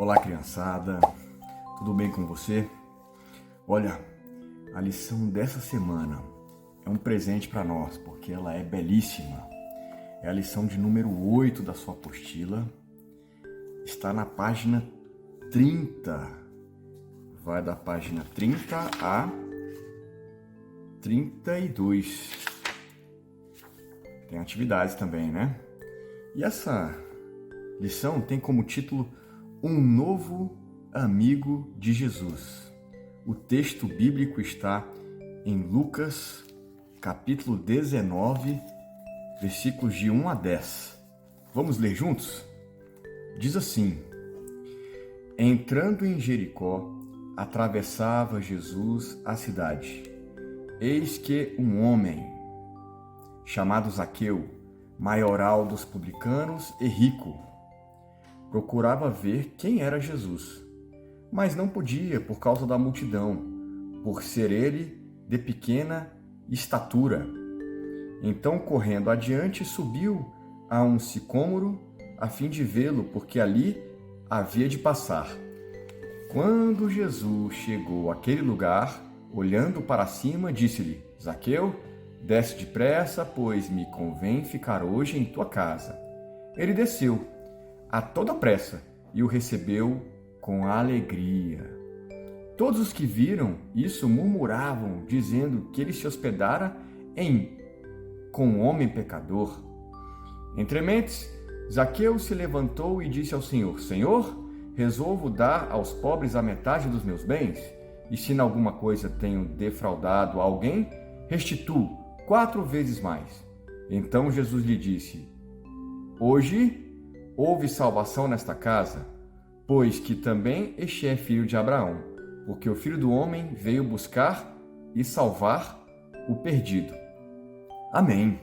Olá, criançada, tudo bem com você? Olha, a lição dessa semana é um presente para nós, porque ela é belíssima. É a lição de número 8 da sua apostila. Está na página 30. Vai da página 30 a 32. Tem atividades também, né? E essa lição tem como título Um Novo Amigo de Jesus. O texto bíblico está em Lucas, capítulo 19, versículos de 1 a 10. Vamos ler juntos? Diz assim: Entrando em Jericó, atravessava Jesus a cidade. Eis que um homem, chamado Zaqueu, maioral dos publicanos e rico, procurava ver quem era Jesus, mas não podia por causa da multidão, por ser ele de pequena estatura. Então, correndo adiante, subiu a um sicômoro a fim de vê-lo, porque ali havia de passar. Quando Jesus chegou àquele lugar, olhando para cima, disse-lhe: Zaqueu, desce depressa, pois me convém ficar hoje em tua casa. Ele desceu a toda pressa e o recebeu com alegria. Todos os que viram isso murmuravam, dizendo que ele se hospedara com um homem pecador. Entrementes, Zaqueu se levantou e disse ao Senhor: Senhor, resolvo dar aos pobres a metade dos meus bens, e se em alguma coisa tenho defraudado alguém, restituo 4 vezes mais. Então Jesus lhe disse: Hoje houve salvação nesta casa, pois que também este é filho de Abraão, porque o Filho do Homem veio buscar e salvar o perdido. Amém.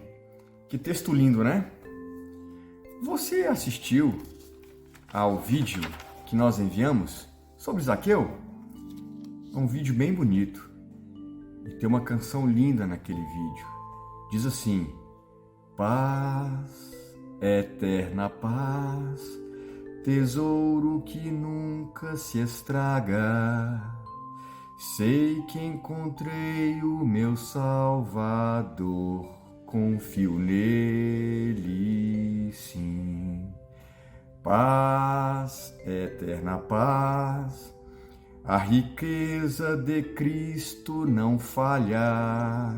Que texto lindo, né? Você assistiu ao vídeo que nós enviamos sobre Zaqueu? É um vídeo bem bonito e tem uma canção linda naquele vídeo. Diz assim: Paz, eterna paz, tesouro que nunca se estraga. Sei que encontrei o meu Salvador, confio nele, sim. Paz, eterna paz, a riqueza de Cristo não falha.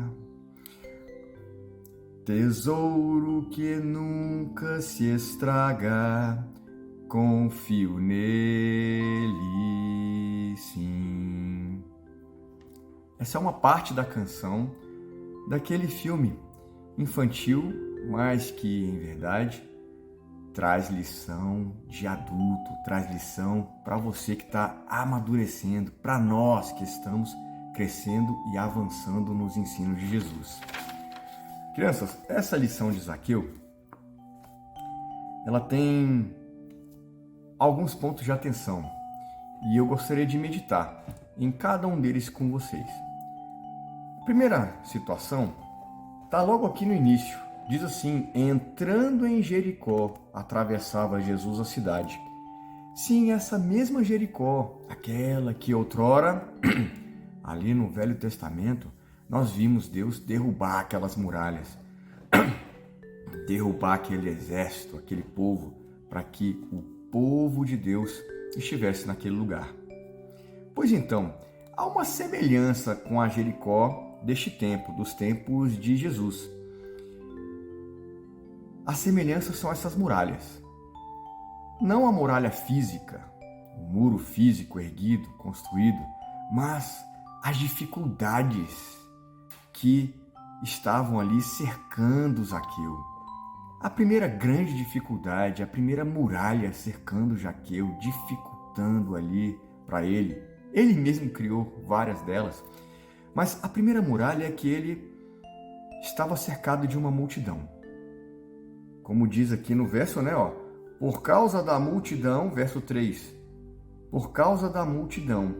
Tesouro que nunca se estraga, confio nele, sim. Essa é uma parte da canção daquele filme infantil, mas que, em verdade, traz lição de adulto, traz lição para você que está amadurecendo, para nós que estamos crescendo e avançando nos ensinos de Jesus. Crianças, essa lição de Zaqueu, ela tem alguns pontos de atenção e eu gostaria de meditar em cada um deles com vocês. A primeira situação está logo aqui no início. Diz assim: entrando em Jericó, atravessava Jesus a cidade. Sim, essa mesma Jericó, aquela que outrora, ali no Velho Testamento, nós vimos Deus derrubar aquelas muralhas, derrubar aquele exército, aquele povo, para que o povo de Deus estivesse naquele lugar. Pois então, há uma semelhança com a Jericó deste tempo, dos tempos de Jesus. As semelhanças são essas muralhas. Não a muralha física, o muro físico erguido, construído, mas as dificuldades que estavam ali cercando Zaqueu. A primeira grande dificuldade, a primeira muralha cercando Zaqueu, dificultando ali para ele. Ele mesmo criou várias delas, mas a primeira muralha é que ele estava cercado de uma multidão. Como diz aqui no verso, né? Por causa da multidão, verso 3. Por causa da multidão,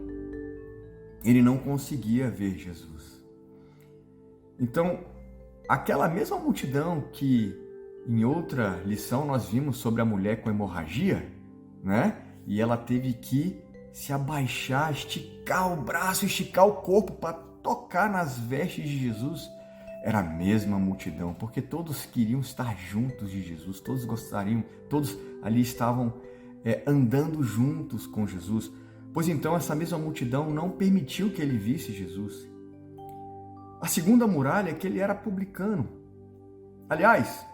ele não conseguia ver Jesus. Então, aquela mesma multidão que em outra lição nós vimos sobre a mulher com hemorragia, né? e ela teve que se abaixar, esticar o braço, esticar o corpo para tocar nas vestes de Jesus. Era a mesma multidão, porque todos queriam estar juntos de Jesus, todos gostariam, todos ali estavam andando juntos com Jesus. Pois então essa mesma multidão não permitiu que ele visse Jesus. A segunda muralha é que ele era publicano. Aliás,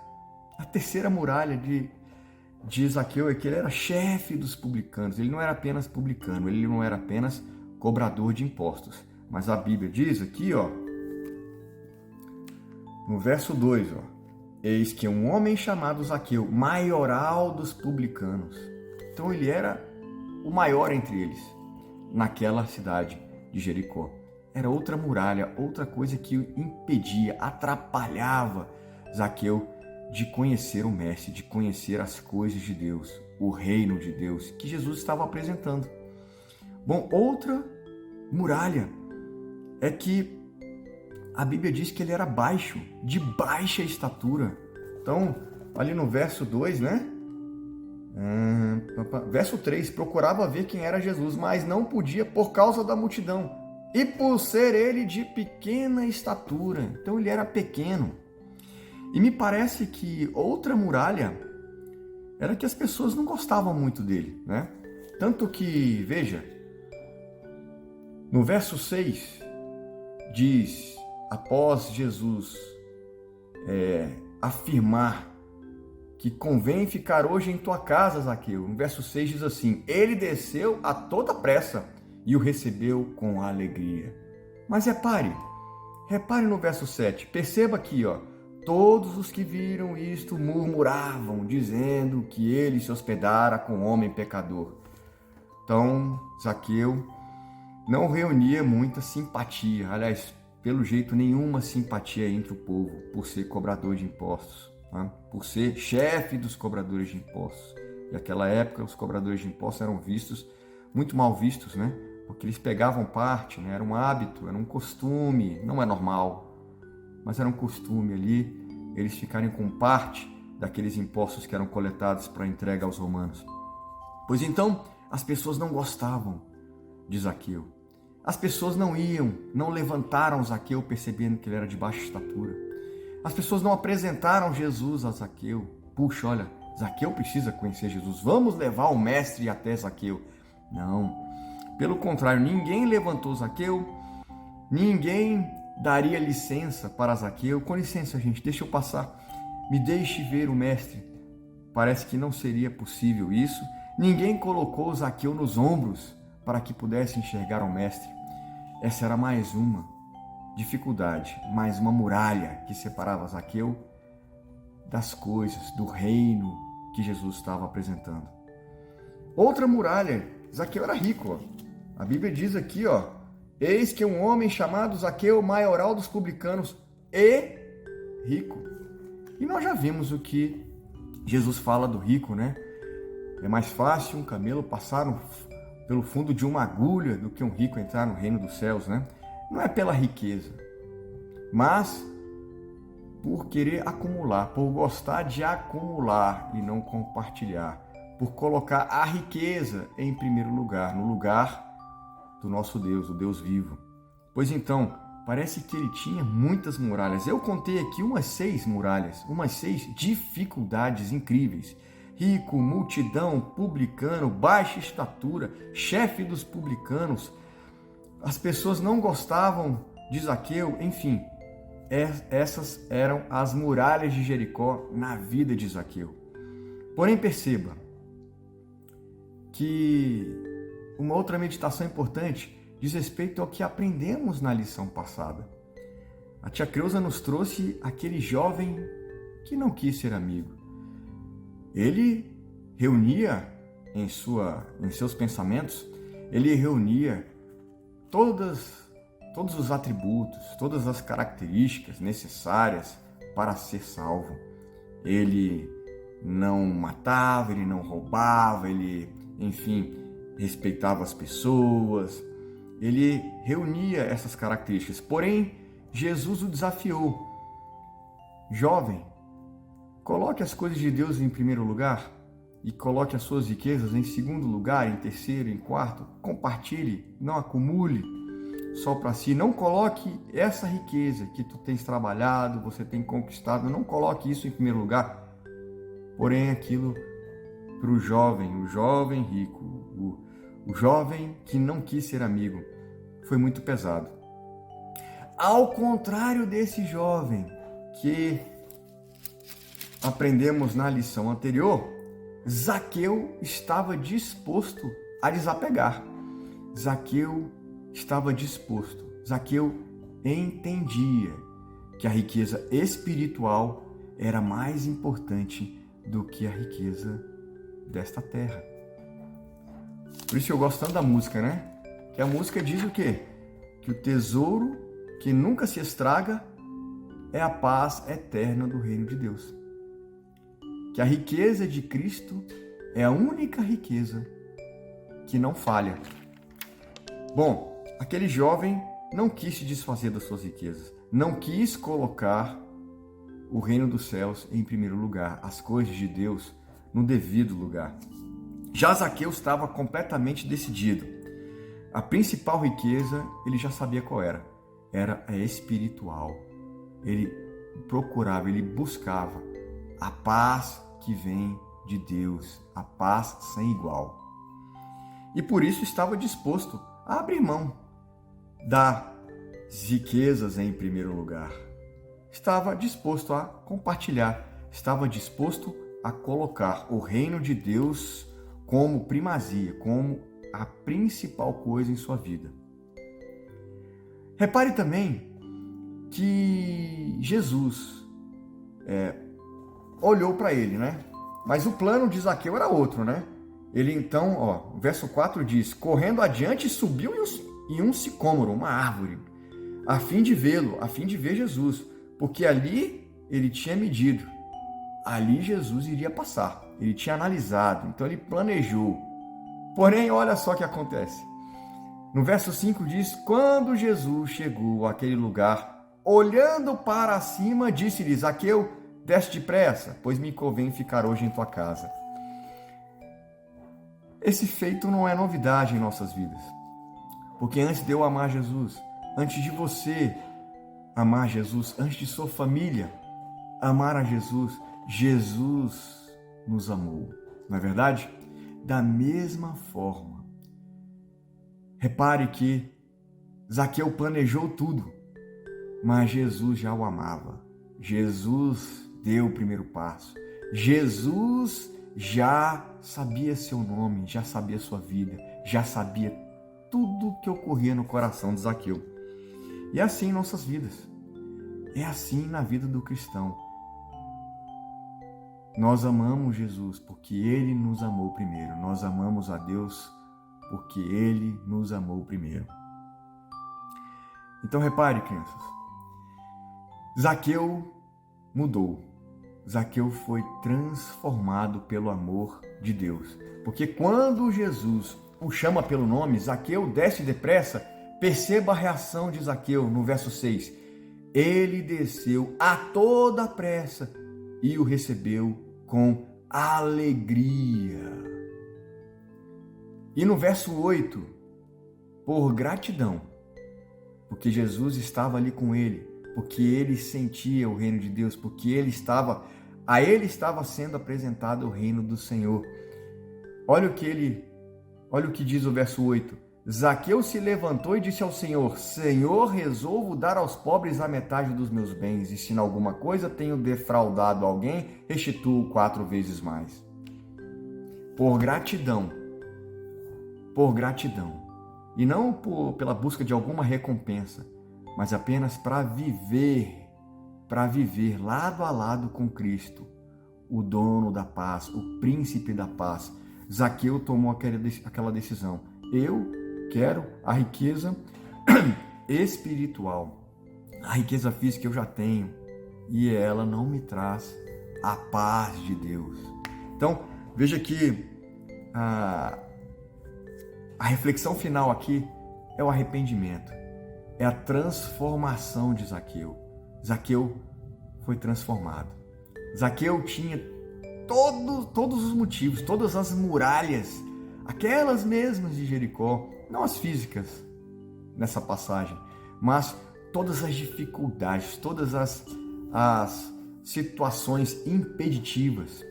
a terceira muralha de Zaqueu é que ele era chefe dos publicanos. Ele não era apenas publicano, ele não era apenas cobrador de impostos. Mas a Bíblia diz aqui, no verso 2, eis que um homem chamado Zaqueu, maioral dos publicanos. Então ele era o maior entre eles, naquela cidade de Jericó. Era outra muralha, outra coisa que impedia, atrapalhava Zaqueu de conhecer o Mestre, de conhecer as coisas de Deus, o reino de Deus que Jesus estava apresentando. Bom, outra muralha é que a Bíblia diz que ele era baixo, de baixa estatura. Então, ali no verso 2, verso 3, procurava ver quem era Jesus, mas não podia por causa da multidão e por ser ele de pequena estatura. Então, ele era pequeno. E me parece que outra muralha era que as pessoas não gostavam muito dele, Tanto que, veja, no verso 6, diz, após Jesus afirmar que convém ficar hoje em tua casa, Zaqueu, no verso 6 diz assim, ele desceu a toda pressa e o recebeu com alegria. Mas repare no verso 7, perceba aqui, todos os que viram isto murmuravam, dizendo que ele se hospedara com homem pecador. Então, Zaqueu não reunia muita simpatia, aliás, pelo jeito nenhuma simpatia entre o povo, por ser cobrador de impostos, por ser chefe dos cobradores de impostos. E naquela época os cobradores de impostos eram vistos, muito mal vistos, porque eles pegavam parte, era um hábito, era um costume, não é normal, mas era um costume ali, eles ficarem com parte daqueles impostos que eram coletados para entrega aos romanos. Pois então, as pessoas não gostavam de Zaqueu. As pessoas não levantaram Zaqueu percebendo que ele era de baixa estatura. As pessoas não apresentaram Jesus a Zaqueu. Puxa, olha, Zaqueu precisa conhecer Jesus. Vamos levar o mestre até Zaqueu. Não. Pelo contrário, ninguém levantou Zaqueu. Ninguém daria licença para Zaqueu. Com licença, gente, deixa eu passar. Me deixe ver o mestre. Parece que não seria possível isso. Ninguém colocou Zaqueu nos ombros para que pudesse enxergar o mestre. Essa era mais uma dificuldade, mais uma muralha que separava Zaqueu das coisas, do reino que Jesus estava apresentando. Outra muralha, Zaqueu era rico. A Bíblia diz aqui, eis que um homem chamado Zaqueu, maioral dos publicanos e rico. E nós já vimos o que Jesus fala do rico, É mais fácil um camelo passar pelo fundo de uma agulha do que um rico entrar no reino dos céus, Não é pela riqueza, mas por querer acumular, por gostar de acumular e não compartilhar, por colocar a riqueza em primeiro lugar, no lugar do nosso Deus, o Deus vivo. Pois então, parece que ele tinha muitas muralhas. Eu contei aqui umas 6 muralhas, umas 6 dificuldades incríveis. Rico, multidão, publicano, baixa estatura, chefe dos publicanos. As pessoas não gostavam de Zaqueu, enfim, essas eram as muralhas de Jericó na vida de Zaqueu. Porém, perceba que uma outra meditação importante diz respeito ao que aprendemos na lição passada. A tia Creuza nos trouxe aquele jovem que não quis ser amigo. Ele reunia em seus pensamentos, ele reunia todos os atributos, todas as características necessárias para ser salvo. Ele não matava, ele não roubava, ele, enfim, respeitava as pessoas. Ele reunia essas características. Porém, Jesus o desafiou. Jovem, coloque as coisas de Deus em primeiro lugar e coloque as suas riquezas em segundo lugar, em terceiro, em quarto. Compartilhe, não acumule só para si. Não coloque essa riqueza que tu tens trabalhado, você tem conquistado, não coloque isso em primeiro lugar. Porém, aquilo para o jovem rico, o jovem que não quis ser amigo, foi muito pesado. Ao contrário desse jovem que aprendemos na lição anterior, Zaqueu estava disposto a desapegar. Zaqueu estava disposto. Zaqueu entendia que a riqueza espiritual era mais importante do que a riqueza desta terra. Por isso eu gosto tanto da música, né? Que a música diz o quê? Que o tesouro que nunca se estraga é a paz eterna do reino de Deus. Que a riqueza de Cristo é a única riqueza que não falha. Bom, aquele jovem não quis se desfazer das suas riquezas, não quis colocar o reino dos céus em primeiro lugar, as coisas de Deus no devido lugar. Já Zaqueu estava completamente decidido. A principal riqueza, ele já sabia qual era. Era a espiritual. Ele procurava, ele buscava a paz que vem de Deus, a paz sem igual. E por isso estava disposto a abrir mão das riquezas em primeiro lugar. Estava disposto a compartilhar, estava disposto a colocar o reino de Deus como primazia, como a principal coisa em sua vida. Repare também que Jesus olhou para ele, né? Mas o plano de Zaqueu era outro, né? Ele então, o verso 4 diz: correndo adiante, subiu em um sicômoro, uma árvore, a fim de vê-lo, a fim de ver Jesus, porque ali ele tinha medido, ali Jesus iria passar, ele tinha analisado, então ele planejou. Porém, olha só o que acontece. No verso 5 diz: quando Jesus chegou àquele lugar, olhando para cima, disse-lhe: Zaqueu, desce depressa, pois me convém ficar hoje em tua casa. Esse feito não é novidade em nossas vidas. Porque antes de eu amar Jesus, antes de você amar Jesus, antes de sua família amar a Jesus, Jesus nos amou. Não é verdade? Da mesma forma. Repare que Zaqueu planejou tudo, mas Jesus já o amava. Jesus deu o primeiro passo. Jesus já sabia seu nome, já sabia sua vida, já sabia tudo o que ocorria no coração de Zaqueu. E é assim em nossas vidas. É assim na vida do cristão. Nós amamos Jesus porque Ele nos amou primeiro. Nós amamos a Deus porque Ele nos amou primeiro. Então repare, crianças. Zaqueu mudou. Zaqueu foi transformado pelo amor de Deus. Porque quando Jesus o chama pelo nome, Zaqueu, desce depressa, perceba a reação de Zaqueu no verso 6. Ele desceu a toda pressa e o recebeu com alegria. E no verso 8, por gratidão, porque Jesus estava ali com ele, porque ele sentia o reino de Deus, porque a ele estava sendo apresentado o reino do Senhor. Olha o que diz o verso 8. Zaqueu se levantou e disse ao Senhor: Senhor, resolvo dar aos pobres a metade dos meus bens, e se em alguma coisa tenho defraudado alguém, restituo 4 vezes mais. Por gratidão, e não pela busca de alguma recompensa, mas apenas para viver lado a lado com Cristo, o dono da paz, o príncipe da paz. Zaqueu tomou aquela decisão. Eu quero a riqueza espiritual. A riqueza física eu já tenho e ela não me traz a paz de Deus. Então, veja que a reflexão final aqui é o arrependimento. É a transformação de Zaqueu. Zaqueu foi transformado. Zaqueu tinha todos os motivos, todas as muralhas, aquelas mesmas de Jericó, não as físicas nessa passagem, mas todas as dificuldades, todas as situações impeditivas.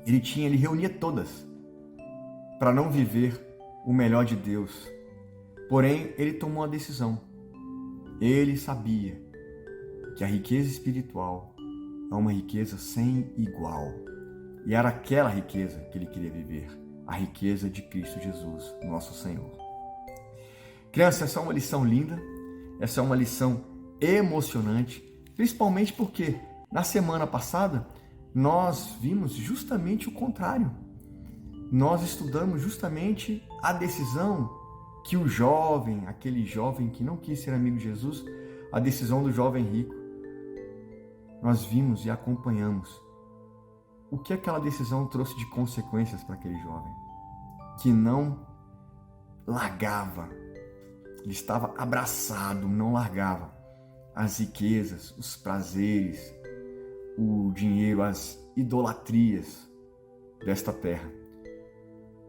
Ele reunia todas para não viver o melhor de Deus. Porém, ele tomou a decisão. Ele sabia que a riqueza espiritual é uma riqueza sem igual. E era aquela riqueza que ele queria viver, a riqueza de Cristo Jesus, nosso Senhor. Criança, essa é uma lição linda, essa é uma lição emocionante, principalmente porque na semana passada nós vimos justamente o contrário. Nós estudamos justamente a decisão que o jovem, aquele jovem que não quis ser amigo de Jesus, a decisão do jovem rico. Nós vimos e acompanhamos o que aquela decisão trouxe de consequências para aquele jovem, que não largava, ele estava abraçado, não largava as riquezas, os prazeres, o dinheiro, as idolatrias desta terra.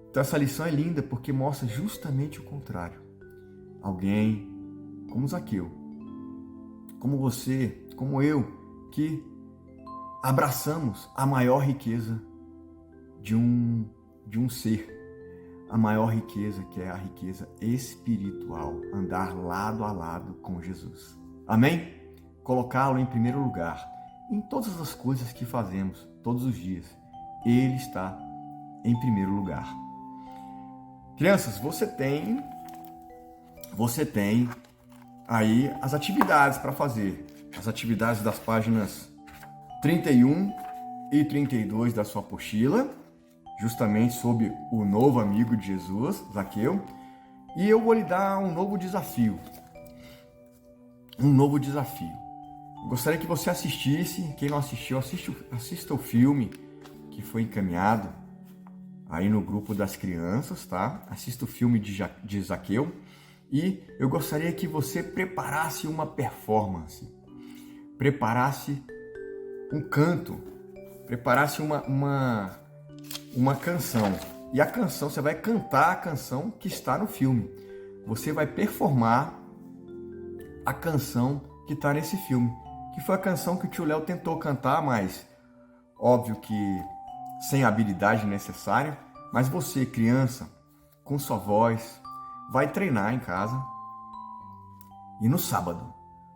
Então essa lição é linda porque mostra justamente o contrário. Alguém como Zaqueu, como você, como eu, que abraçamos a maior riqueza de um ser, a maior riqueza que é a riqueza espiritual, andar lado a lado com Jesus. Amém? Colocá-lo em primeiro lugar em todas as coisas que fazemos todos os dias. Ele está em primeiro lugar. Crianças, você tem aí as atividades para fazer. As atividades das páginas 31 e 32 da sua apostila, justamente sobre o novo amigo de Jesus, Zaqueu. E eu vou lhe dar um novo desafio. Eu gostaria que você assistisse, quem não assistiu, assista o filme que foi encaminhado aí no grupo das crianças, tá? Assista o filme de Zaqueu. E eu gostaria que você preparasse uma performance, preparasse um canto, preparasse uma canção. E a canção, você vai cantar a canção que está no filme. Você vai performar a canção que está nesse filme, que foi a canção que o tio Léo tentou cantar, mas óbvio que sem a habilidade necessária. Mas você, criança, com sua voz, vai treinar em casa. E no sábado,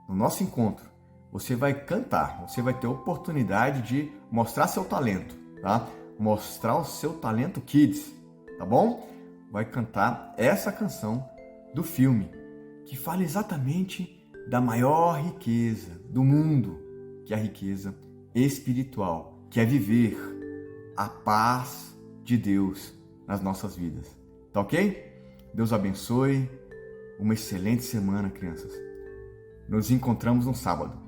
no nosso encontro, você vai cantar. Você vai ter a oportunidade de mostrar seu talento, tá? Mostrar o seu talento kids, tá bom? Vai cantar essa canção do filme, que fala exatamente da maior riqueza do mundo, que é a riqueza espiritual, que é viver a paz de Deus nas nossas vidas. Tá ok? Deus abençoe. Uma excelente semana, crianças. Nos encontramos no sábado.